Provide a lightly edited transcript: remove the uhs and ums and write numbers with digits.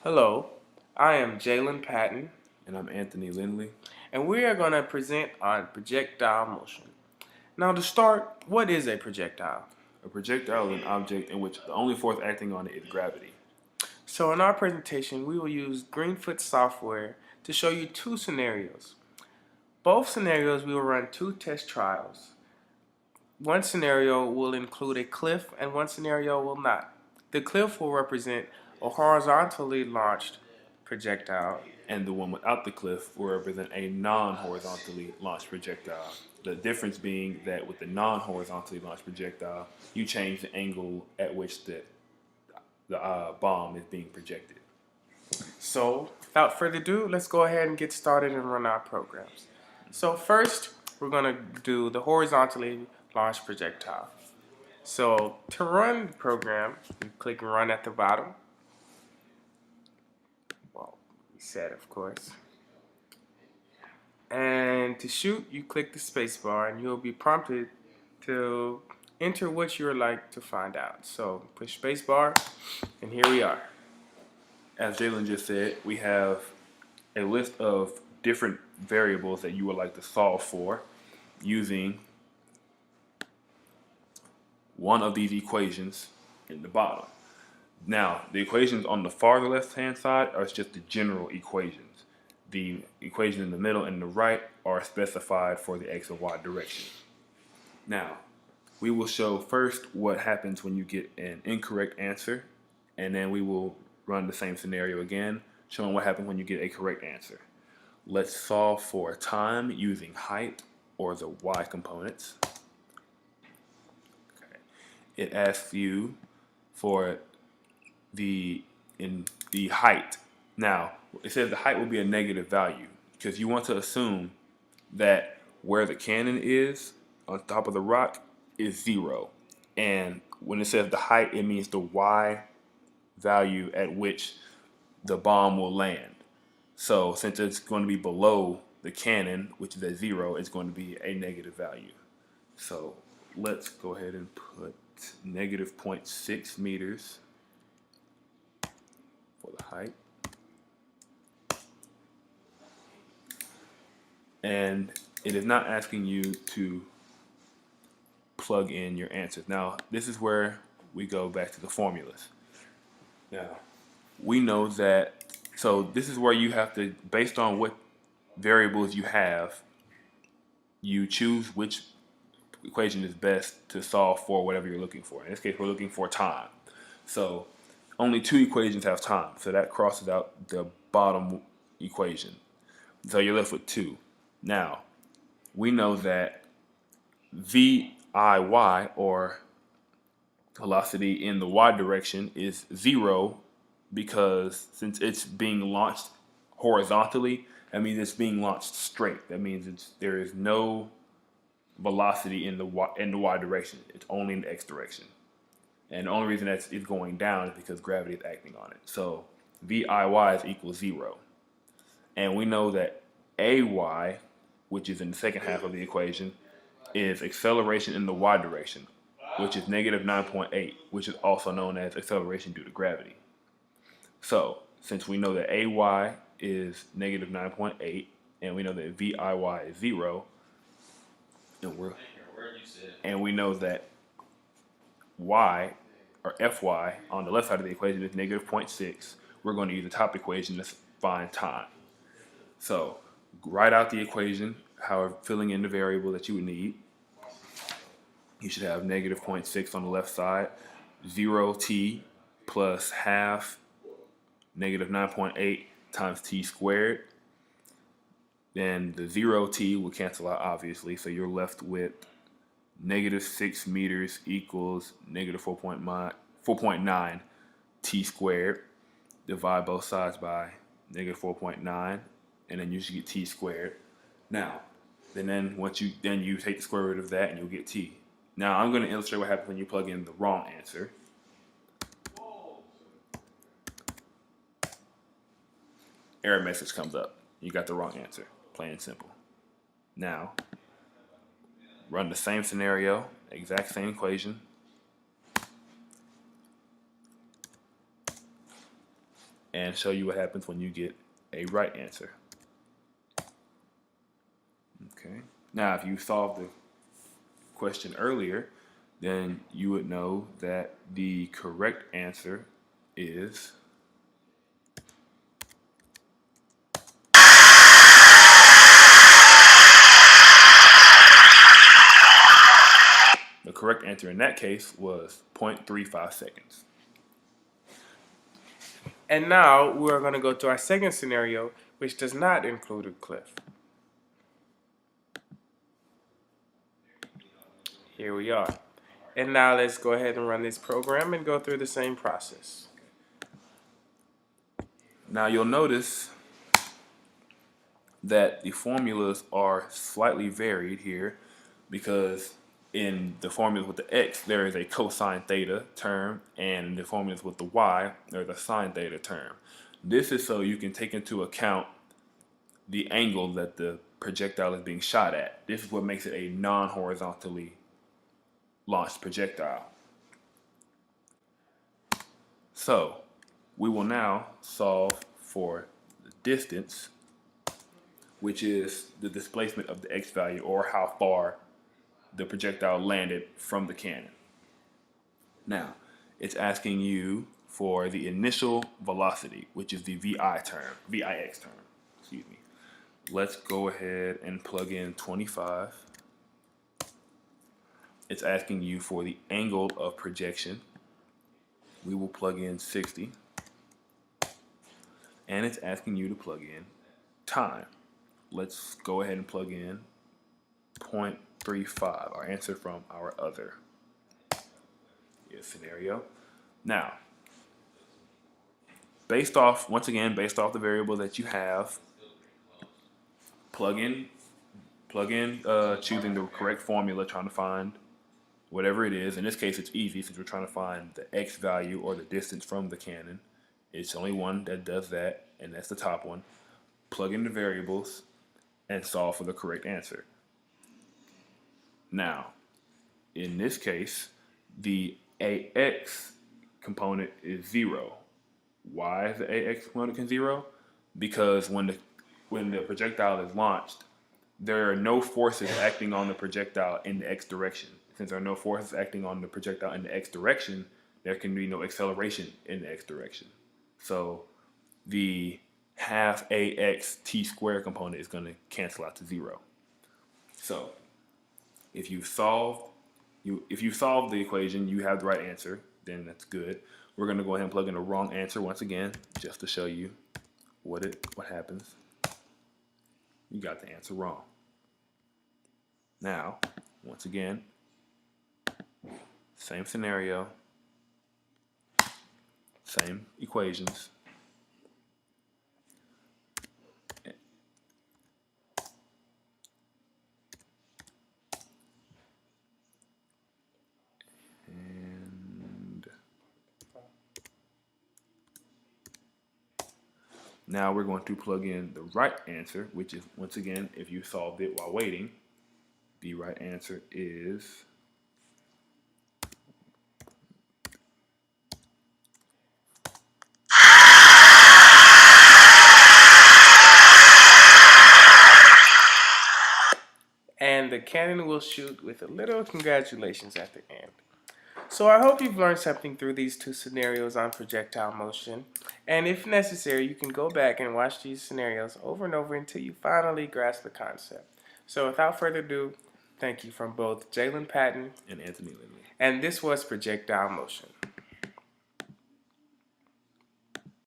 Hello, I am Jalen Patton, And I'm Anthony Lindley. and we are going to present on projectile motion. Now, to start, what is a projectile? A projectile is an object in which the only force acting on it is gravity. So, in our presentation, we will use Greenfoot software to show you two scenarios. Both scenarios, we will run two test trials. One scenario will include a cliff, and one scenario will not. The cliff will represent a horizontally launched projectile, And the one without the cliff will represent a non-horizontally launched projectile. The difference being that with the non-horizontally launched projectile, you change the angle at which the bomb is being projected. So, without further ado, let's go ahead and get started and run our programs. So first, we're going to do the horizontally launched projectile. So to run the program, you click Run at the bottom. Well, reset, of course. And to shoot, you click the space bar, and you'll be prompted to enter what you would like to find out. So push space bar, and here we are. As Jalen just said, we have a list of different variables that you would like to solve for using one of these equations in the bottom. Now, the equations on the far left-hand side are just the general equations. The equation in the middle and the right are specified for the x and y direction. Now, we will show first what happens when you get an incorrect answer, and then we will run the same scenario again, showing what happens when you get a correct answer. Let's solve for time using height or the y components. Okay. It asks you for the height. Now, it says the height will be a negative value because you want to assume that where the cannon is on top of the rock is 0. And when it says the height, it means the y value at which the bomb will land. So since it's going to be below the cannon, which is at 0, it's going to be a negative value. So let's go ahead and put negative 0.6 meters for the height. And it is not asking you to plug in your answers. Now, this is where we go back to the formulas. Now, we know that, so this is where you have to, based on what variables you have, you choose which equation is best to solve for whatever you're looking for. In this case, we're looking for time. So only two equations have time, so that crosses out the bottom equation. So you're left with 2. Now, we know that VIY, or velocity in the y direction, is 0 because since it's being launched horizontally, that means it's being launched straight. That means there is no velocity in the y direction. It's only in the x direction. And the only reason that it's going down is because gravity is acting on it. So VIY is equal 0. And we know that AY, which is in the second half of the equation, is acceleration in the y direction, which is negative 9.8, which is also known as acceleration due to gravity. So since we know that AY is negative 9.8, and we know that VIY is 0, and we know that y, or Fy, on the left side of the equation is negative 0.6, we're going to use the top equation to find time. So write out the equation, however, filling in the variable that you would need. You should have negative 0.6 on the left side, 0t plus half negative 9.8 times t squared. Then the 0t will cancel out, obviously, so you're left with negative 6 meters equals negative 4.9 t squared. Divide both sides by negative 4.9, and then you should get t squared. Now, then you take the square root of that, and you'll get t. Now, I'm going to illustrate what happens when you plug in the wrong answer. Error message comes up. You got the wrong answer. Plain and simple. Now, run the same scenario, exact same equation. and show you what happens when you get a right answer. Okay. Now, if you solved the question earlier, then you would know that the correct answer is the correct answer in that case was 0.35 seconds. And now we're going to go to our second scenario, which does not include a cliff. Here we are. And now let's go ahead and run this program and go through the same process. Now you'll notice that the formulas are slightly varied here because in the formulas with the x, there is a cosine theta term, and in the formulas with the y, there's a sine theta term. This is so you can take into account the angle that the projectile is being shot at. This is what makes it a non-horizontally launched projectile. So we will now solve for the distance, which is the displacement of the x value, or how far the projectile landed from the cannon. Now, it's asking you for the initial velocity, which is the VX term, excuse me. Let's go ahead and plug in 25. It's asking you for the angle of projection. We will plug in 60. And it's asking you to plug in time. Let's go ahead and plug in 0.35, our answer from our other scenario. Now, based off the variable that you have, plug in, choosing the correct formula, trying to find whatever it is. In this case, it's easy since we're trying to find the x value or the distance from the cannon. It's only one that does that, and that's the top one. Plug in the variables and solve for the correct answer. Now, in this case, the AX component is 0. Why is the AX component 0? Because when the projectile is launched, there are no forces acting on the projectile in the x direction. Since there are no forces acting on the projectile in the x direction, there can be no acceleration in the x direction. So the half ax t squared component is going to cancel out to 0. So if you solve the equation, you have the right answer, then that's good. We're going to go ahead and plug in the wrong answer once again, just to show you what happens. You got the answer wrong. Now, once again, same scenario, same equations. Now we're going to plug in the right answer, which is, once again, if you solved it while waiting, the right answer is And the cannon will shoot with a little congratulations at the end. So I hope you've learned something through these two scenarios on projectile motion. And if necessary, you can go back and watch these scenarios over and over until you finally grasp the concept. So without further ado, thank you from both Jalen Patton and Anthony Lindley. And this was Projectile Motion.